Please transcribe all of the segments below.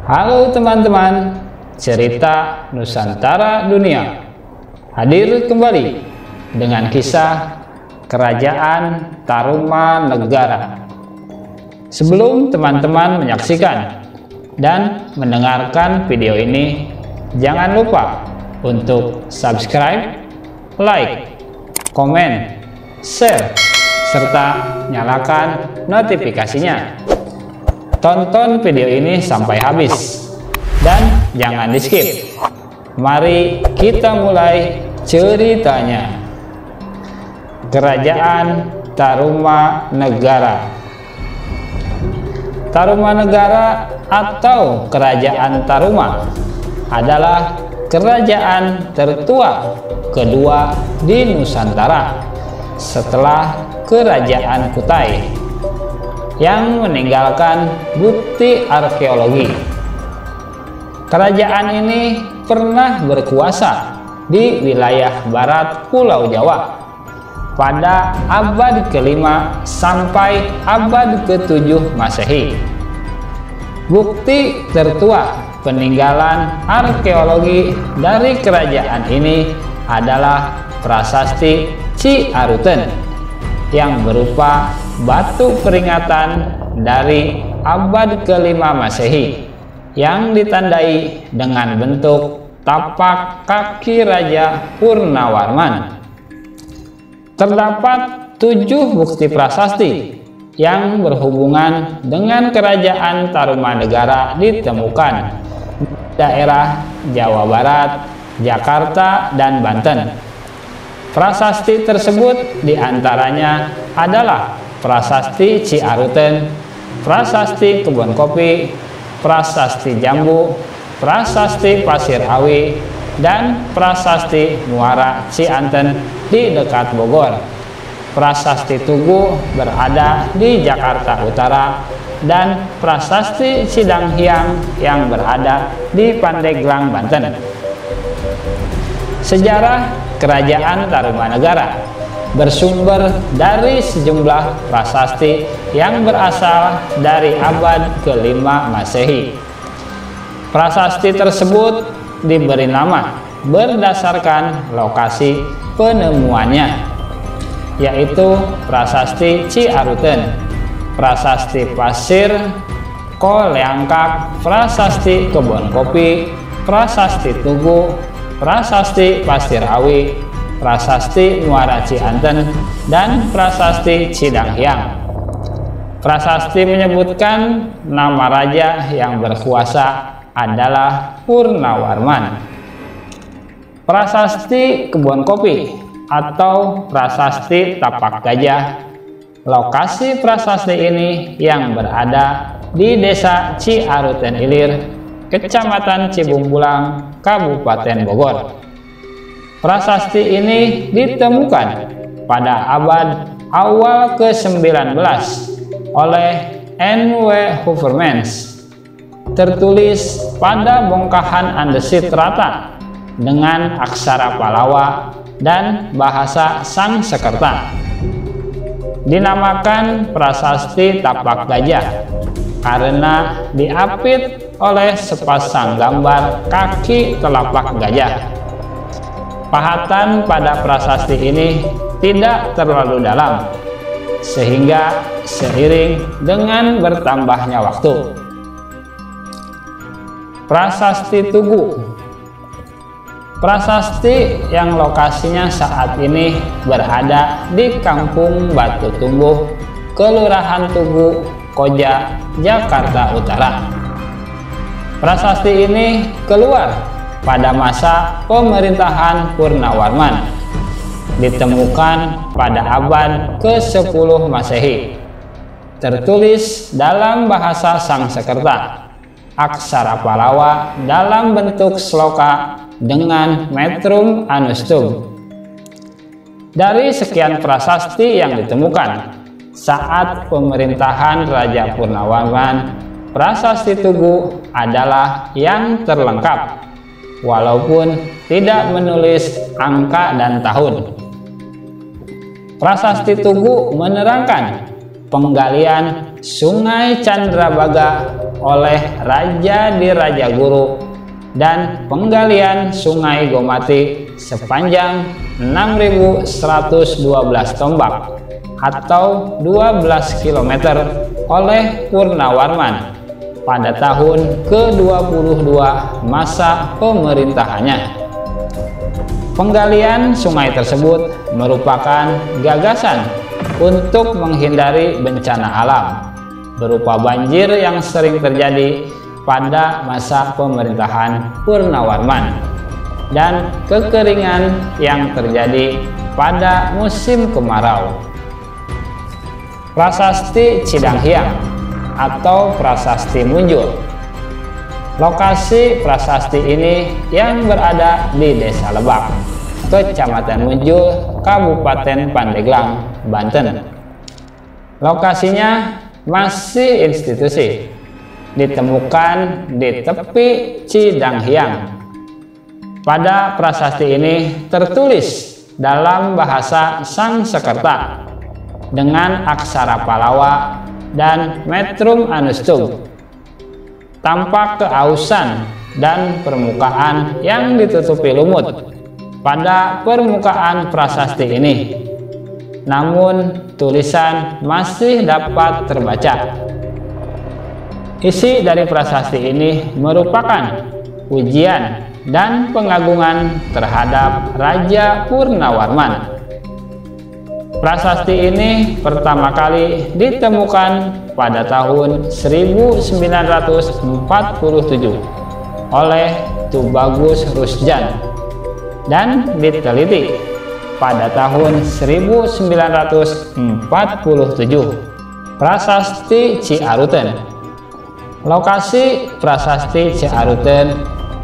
Halo teman-teman, cerita Nusantara Dunia hadir kembali dengan kisah Kerajaan Tarumanegara. Sebelum teman-teman menyaksikan dan mendengarkan video ini, jangan lupa untuk subscribe, like, komen, share, serta nyalakan notifikasinya. Tonton video ini sampai habis dan jangan di skip. Mari kita mulai ceritanya. Kerajaan Tarumanegara. Tarumanegara atau Kerajaan Taruma adalah kerajaan tertua kedua di Nusantara setelah Kerajaan Kutai yang meninggalkan bukti arkeologi. Kerajaan ini pernah berkuasa di wilayah barat Pulau Jawa pada abad ke-5 sampai abad ke-7 Masehi. Bukti tertua peninggalan arkeologi dari kerajaan ini adalah prasasti Ciaruten yang berupa batu peringatan dari abad ke-5 Masehi yang ditandai dengan bentuk tapak kaki Raja Purnawarman. Terdapat 7 bukti prasasti yang berhubungan dengan Kerajaan Tarumanegara ditemukan di daerah Jawa Barat, Jakarta, dan Banten. Prasasti tersebut diantaranya adalah Prasasti Ciaruten, Prasasti Kebun Kopi, Prasasti Jambu, Prasasti Pasir Awi, dan Prasasti Muara Cianten di dekat Bogor. Prasasti Tugu berada di Jakarta Utara, dan Prasasti Cidanghiang yang berada di Pandeglang, Banten. Sejarah Kerajaan Tarumanegara bersumber dari sejumlah prasasti yang berasal dari abad ke-5 Masehi. Prasasti tersebut diberi nama berdasarkan lokasi penemuannya, yaitu Prasasti Ciaruten, Prasasti Pasir Koleangkak, Prasasti Kebun Kopi, Prasasti Tugu, Prasasti Pasir Awi, Prasasti Muara Cianten, dan Prasasti Cidanghiang. Prasasti menyebutkan nama raja yang berkuasa adalah Purnawarman. Prasasti Kebun Kopi atau Prasasti Tapak Gajah. Lokasi prasasti ini yang berada di Desa Ciaruten Ilir, Kecamatan Cibungbulang, Kabupaten Bogor. Prasasti ini ditemukan pada abad awal ke-19 oleh N.W. Heuvelmans. Tertulis pada bongkahan andesit rata dengan aksara Palawa dan bahasa Sangsekerta. Dinamakan Prasasti Tapak Gajah karena diapit oleh sepasang gambar kaki telapak gajah. Pahatan pada prasasti ini tidak terlalu dalam, sehingga seiring dengan bertambahnya waktu. Prasasti Tugu. Prasasti yang lokasinya saat ini berada di Kampung Batu Tumbuh, Kelurahan Tugu, Koja, Jakarta Utara. Prasasti ini keluar pada masa pemerintahan Purnawarman. Ditemukan pada abad ke-10 Masehi. Tertulis dalam bahasa Sangsekerta, aksara Palawa dalam bentuk sloka dengan metrum anustum. Dari sekian prasasti yang ditemukan saat pemerintahan Raja Purnawarman, Prasasti Tugu adalah yang terlengkap, walaupun tidak menulis angka dan tahun. Prasasti Tugu menerangkan penggalian Sungai Candrabaga oleh Raja di Rajaguru dan penggalian Sungai Gomati sepanjang 6.112 tombak atau 12 km oleh Purnawarman pada tahun ke-22 masa pemerintahannya. Penggalian sungai tersebut merupakan gagasan untuk menghindari bencana alam berupa banjir yang sering terjadi pada masa pemerintahan Purnawarman dan kekeringan yang terjadi pada musim kemarau. Prasasti Cidanghyang atau Prasasti Munjul. Lokasi prasasti ini yang berada di Desa Lebak, Kecamatan Munjul, Kabupaten Pandeglang, Banten. Lokasinya masih institusi, ditemukan di tepi Cidanghyang. Pada prasasti ini tertulis dalam bahasa Sangsekerta dengan aksara Palawa dan metrum anustum. Tampak keausan dan permukaan yang ditutupi lumut pada permukaan prasasti ini. Namun tulisan masih dapat terbaca. Isi dari prasasti ini merupakan pujian dan pengagungan terhadap Raja Purnawarman. Prasasti ini pertama kali ditemukan pada tahun 1947 oleh Tubagus Rusjan dan diteliti pada tahun 1947. Prasasti Ciaruten. Lokasi Prasasti Ciaruten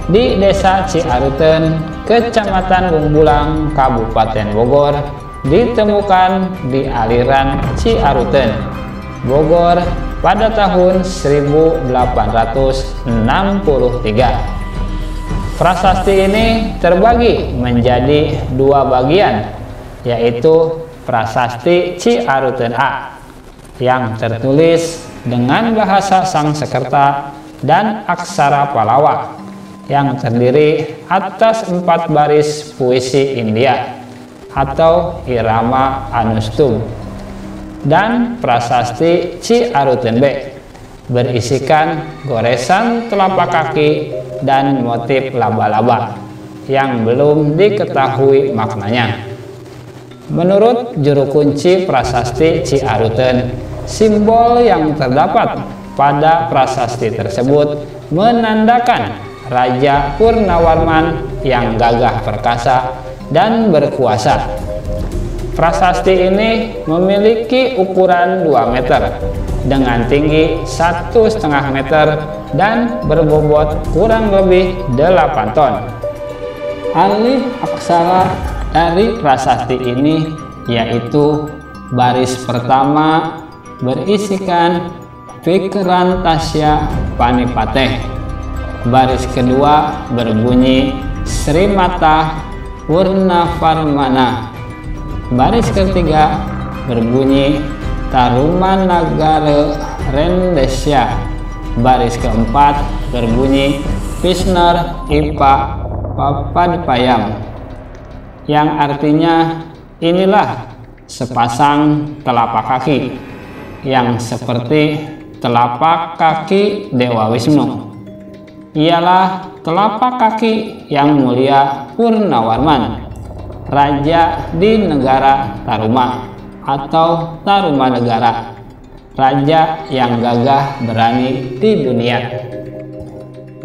di Desa Ciaruten, Kecamatan Bungbulang, Kabupaten Bogor, ditemukan di aliran Ciaruten, Bogor pada tahun 1863. Prasasti ini terbagi menjadi dua bagian, yaitu Prasasti Ciaruten A yang tertulis dengan bahasa Sangsekerta dan aksara Palawa yang terdiri atas 4 baris puisi India atau irama anustum, dan Prasasti Ciaruten B berisikan goresan telapak kaki dan motif laba-laba yang belum diketahui maknanya. Menurut juru kunci Prasasti Ciaruten, simbol yang terdapat pada prasasti tersebut menandakan Raja Purnawarman yang gagah perkasa dan berkuasa. Prasasti ini memiliki ukuran 2 meter dengan tinggi 1,5 meter dan berbobot kurang lebih 8 ton. Alih aksara dari prasasti ini yaitu baris pertama berisikan Pikiran Tasya Panipateh, baris kedua berbunyi Srimata Purnavarmana, baris ketiga berbunyi Tarumanagara Rendesya, baris keempat berbunyi Pisnar Ipa Papadpayam, yang artinya inilah sepasang telapak kaki yang seperti telapak kaki Dewa Wisnu. Ialah telapak kaki yang mulia Purnawarman, raja di negara Taruma atau Tarumanegara, raja yang gagah berani di dunia.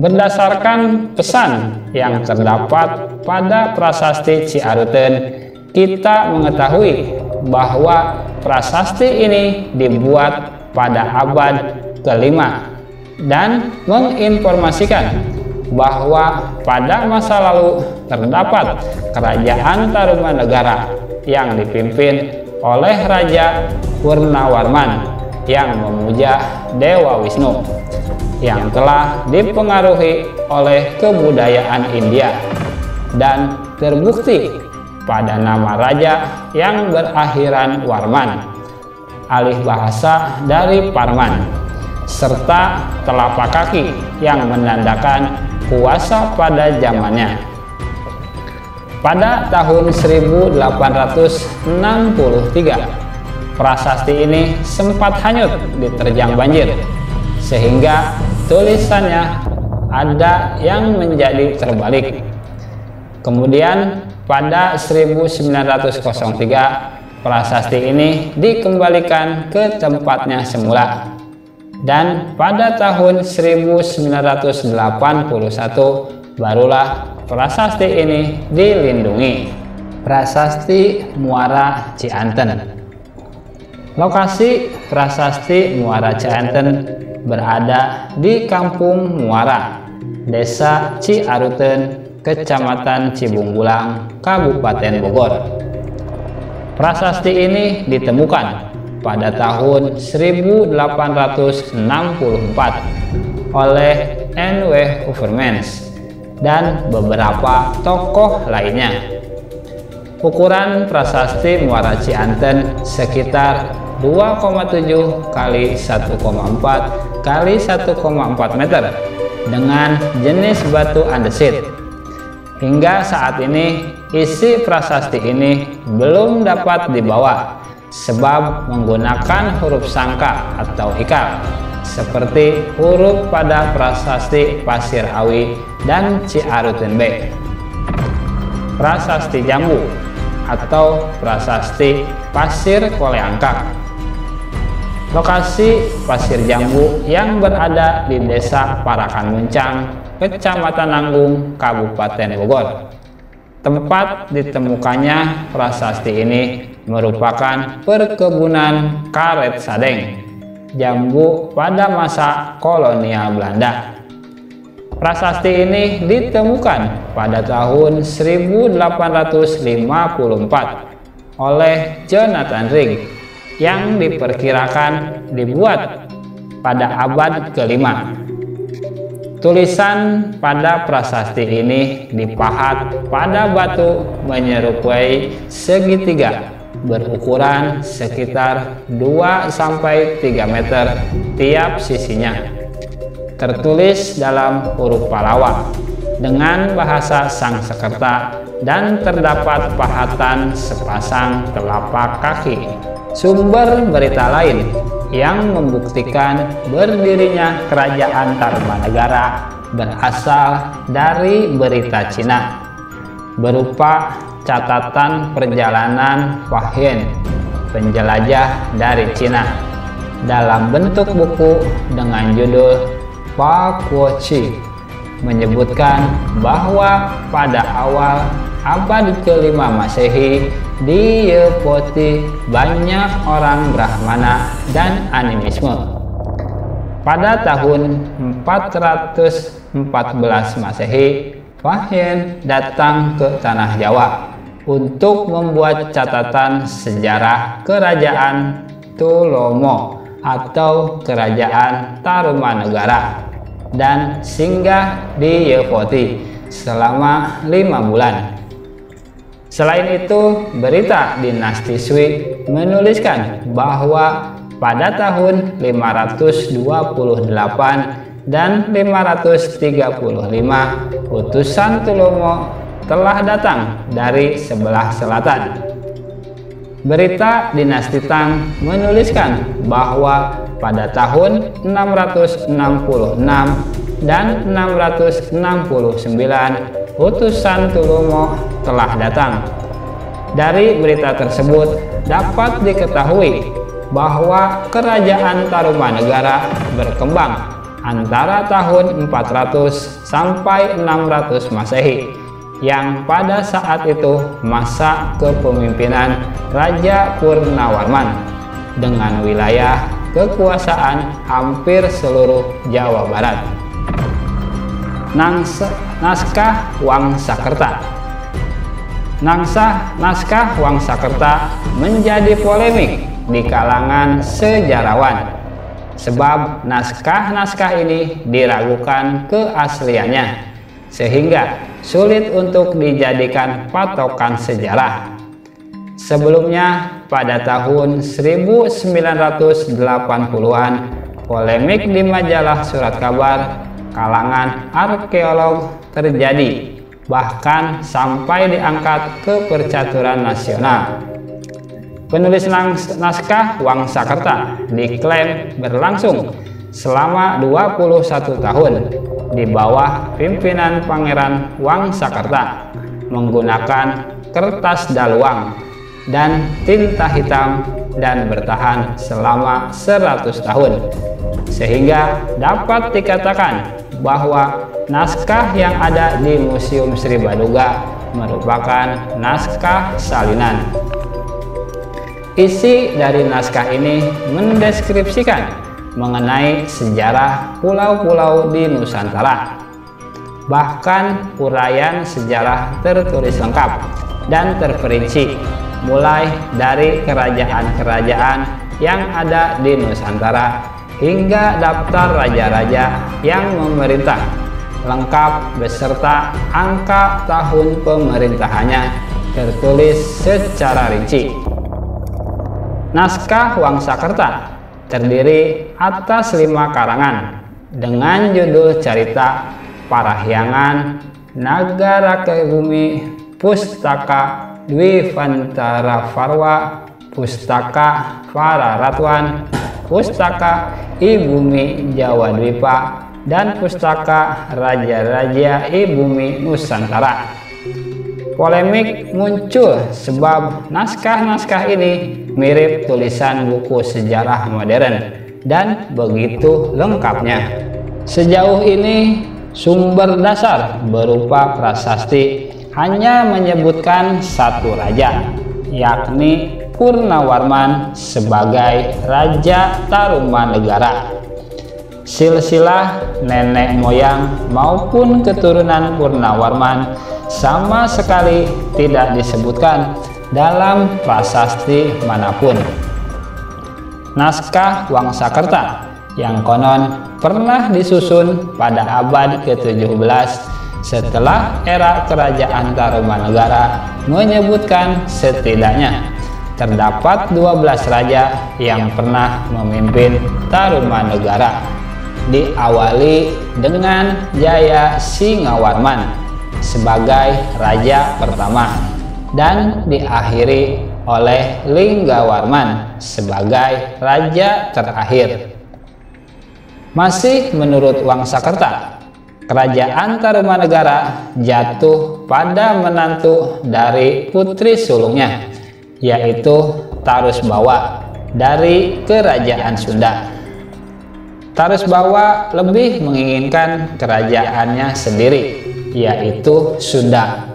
Berdasarkan pesan yang terdapat pada Prasasti Ciaruten, kita mengetahui bahwa prasasti ini dibuat pada abad ke-5 dan menginformasikan bahwa pada masa lalu terdapat kerajaan Tarumanegara yang dipimpin oleh Raja Purnawarman yang memuja Dewa Wisnu, yang telah dipengaruhi oleh kebudayaan India dan terbukti pada nama raja yang berakhiran Warman, alih bahasa dari Parman, serta telapak kaki yang menandakan kuasa pada zamannya. Pada tahun 1863, prasasti ini sempat hanyut diterjang banjir, sehingga tulisannya ada yang menjadi terbalik. Kemudian pada 1903, prasasti ini dikembalikan ke tempatnya semula. Dan pada tahun 1981 barulah prasasti ini dilindungi. Prasasti Muara Cianten. Lokasi prasasti Muara Cianten berada di Kampung Muara, Desa Ciaruten, Kecamatan Cibungbulang, Kabupaten Bogor. Prasasti ini ditemukan pada tahun 1864 oleh N.W. Heuvelmans dan beberapa tokoh lainnya. Ukuran prasasti Muara Cianten sekitar 2,7 kali 1,4 kali 1,4 meter dengan jenis batu andesit. Hingga saat ini isi prasasti ini belum dapat dibawa sebab menggunakan huruf sangka atau hikal seperti huruf pada prasasti Pasir Awi dan Ciaruten B. Prasasti Jambu atau prasasti Pasir Koleangkak. Lokasi Pasir Jambu yang berada di Desa Parakan Muncang, Kecamatan Nanggung, Kabupaten Bogor. Tempat ditemukannya prasasti ini merupakan perkebunan karet sadeng jambu pada masa kolonial Belanda. Prasasti ini ditemukan pada tahun 1854 oleh Jonathan Rigg yang diperkirakan dibuat pada abad ke-5. Tulisan pada prasasti ini dipahat pada batu menyerupai segitiga berukuran sekitar 2-3 meter tiap sisinya. Tertulis dalam huruf Palawa dengan bahasa Sangsekerta dan terdapat pahatan sepasang telapak kaki. Sumber berita lain yang membuktikan berdirinya Kerajaan Tarumanegara berasal dari berita Cina berupa catatan perjalanan Fahian, penjelajah dari Cina, dalam bentuk buku dengan judul Pa Kuo Chi, menyebutkan bahwa pada awal abad ke-5 Masehi di Yepoti banyak orang Brahmana dan animisme. Pada tahun 414 Masehi, Fahian datang ke tanah Jawa untuk membuat catatan sejarah Kerajaan Tulomo atau Kerajaan Tarumanegara dan singgah di Yepoti selama 5 bulan. Selain itu, berita dinasti Sui menuliskan bahwa pada tahun 528 dan 535 utusan Tulomo telah datang dari sebelah selatan. Berita dinasti Tang menuliskan bahwa pada tahun 666 dan 669 utusan Tulomo telah datang. Dari berita tersebut dapat diketahui bahwa Kerajaan Tarumanegara berkembang antara tahun 400 sampai 600 Masehi, yang pada saat itu masa kepemimpinan Raja Purnawarman dengan wilayah kekuasaan hampir seluruh Jawa Barat. Naskah Wangsakerta. Naskah Wangsakerta menjadi polemik di kalangan sejarawan sebab naskah-naskah ini diragukan keasliannya sehingga sulit untuk dijadikan patokan sejarah. Sebelumnya pada tahun 1980-an polemik di majalah Surat Kabar kalangan arkeolog terjadi, bahkan sampai diangkat ke percaturan nasional. Penulis naskah Wangsakerta diklaim berlangsung selama 21 tahun di bawah pimpinan Pangeran Wangsakerta menggunakan kertas daluang dan tinta hitam dan bertahan selama 100 tahun, sehingga dapat dikatakan bahwa naskah yang ada di Museum Sri Baduga merupakan naskah salinan. Isi dari naskah ini mendeskripsikan mengenai sejarah pulau-pulau di Nusantara. Bahkan uraian sejarah tertulis lengkap dan terperinci, mulai dari kerajaan-kerajaan yang ada di Nusantara hingga daftar raja-raja yang memerintah, lengkap beserta angka tahun pemerintahannya tertulis secara rinci. Naskah Wangsakerta terdiri atas 5 karangan dengan judul cerita Parahyangan, Nagara Kebumi, Pustaka Dwivantara Farwa, Pustaka Pararatwan, Pustaka Ibumi Jawa Dwipa, dan Pustaka Raja-Raja Ibumi Nusantara. Polemik muncul sebab naskah-naskah ini mirip tulisan buku sejarah modern dan begitu lengkapnya. Sejauh ini sumber dasar berupa prasasti hanya menyebutkan satu raja, yakni Purnawarman sebagai Raja Tarumanegara. Silsilah nenek moyang maupun keturunan Purnawarman sama sekali tidak disebutkan dalam prasasti manapun. Naskah Wangsakerta yang konon pernah disusun pada abad ke-17 setelah era kerajaan Tarumanegara menyebutkan setidaknya terdapat 12 raja yang pernah memimpin Tarumanegara, diawali dengan Jaya Singawarman sebagai raja pertama dan diakhiri oleh Linggawarman sebagai raja terakhir. Masih menurut Wangsakerta, kerajaan Tarumanegara jatuh pada menantu dari putri sulungnya, yaitu Tarusbawa dari kerajaan Sunda. Tarusbawa lebih menginginkan kerajaannya sendiri, yaitu Sunda.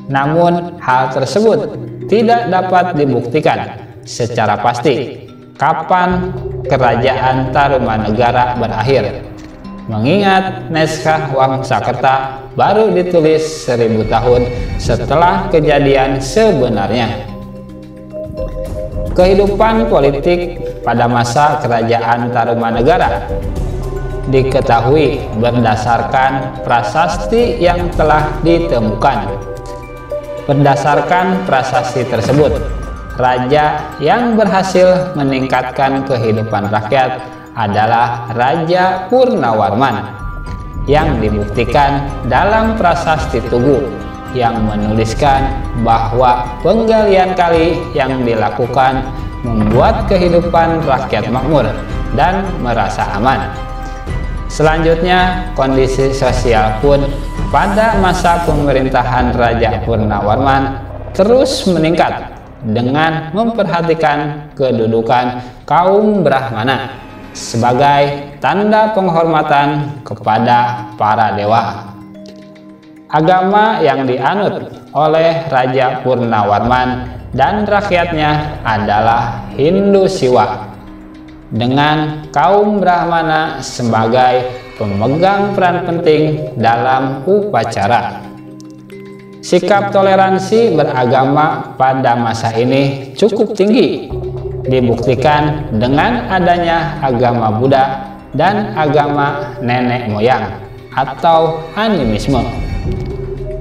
Namun hal tersebut tidak dapat dibuktikan secara pasti kapan kerajaan Tarumanegara berakhir, mengingat naskah Wangsakerta baru ditulis 1000 tahun setelah kejadian sebenarnya. Kehidupan politik pada masa kerajaan Tarumanegara diketahui berdasarkan prasasti yang telah ditemukan. Berdasarkan prasasti tersebut, raja yang berhasil meningkatkan kehidupan rakyat adalah Raja Purnawarman, yang dibuktikan dalam prasasti Tugu yang menuliskan bahwa penggalian kali yang dilakukan membuat kehidupan rakyat makmur dan merasa aman. Selanjutnya, kondisi sosial pun pada masa pemerintahan Raja Purnawarman terus meningkat dengan memperhatikan kedudukan kaum Brahmana sebagai tanda penghormatan kepada para dewa. Agama yang dianut oleh Raja Purnawarman dan rakyatnya adalah Hindu Siwa, dengan kaum Brahmana sebagai pemegang peran penting dalam upacara. Sikap toleransi beragama pada masa ini cukup tinggi, dibuktikan dengan adanya agama Buddha dan agama nenek moyang atau animisme.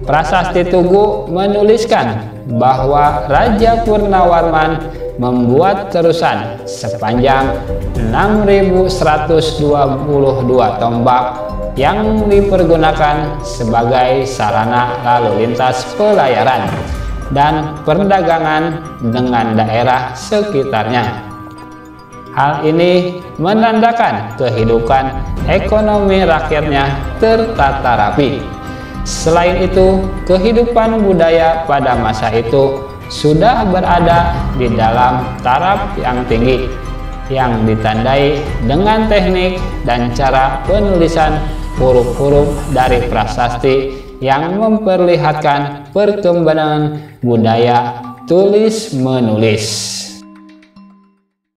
Prasasti Tugu menuliskan bahwa Raja Purnawarman membuat terusan sepanjang 6.122 tombak yang dipergunakan sebagai sarana lalu lintas pelayaran dan perdagangan dengan daerah sekitarnya. Hal ini menandakan kehidupan ekonomi rakyatnya tertata rapi. Selain itu, kehidupan budaya pada masa itu sudah berada di dalam taraf yang tinggi, yang ditandai dengan teknik dan cara penulisan huruf-huruf dari prasasti yang memperlihatkan perkembangan budaya tulis-menulis.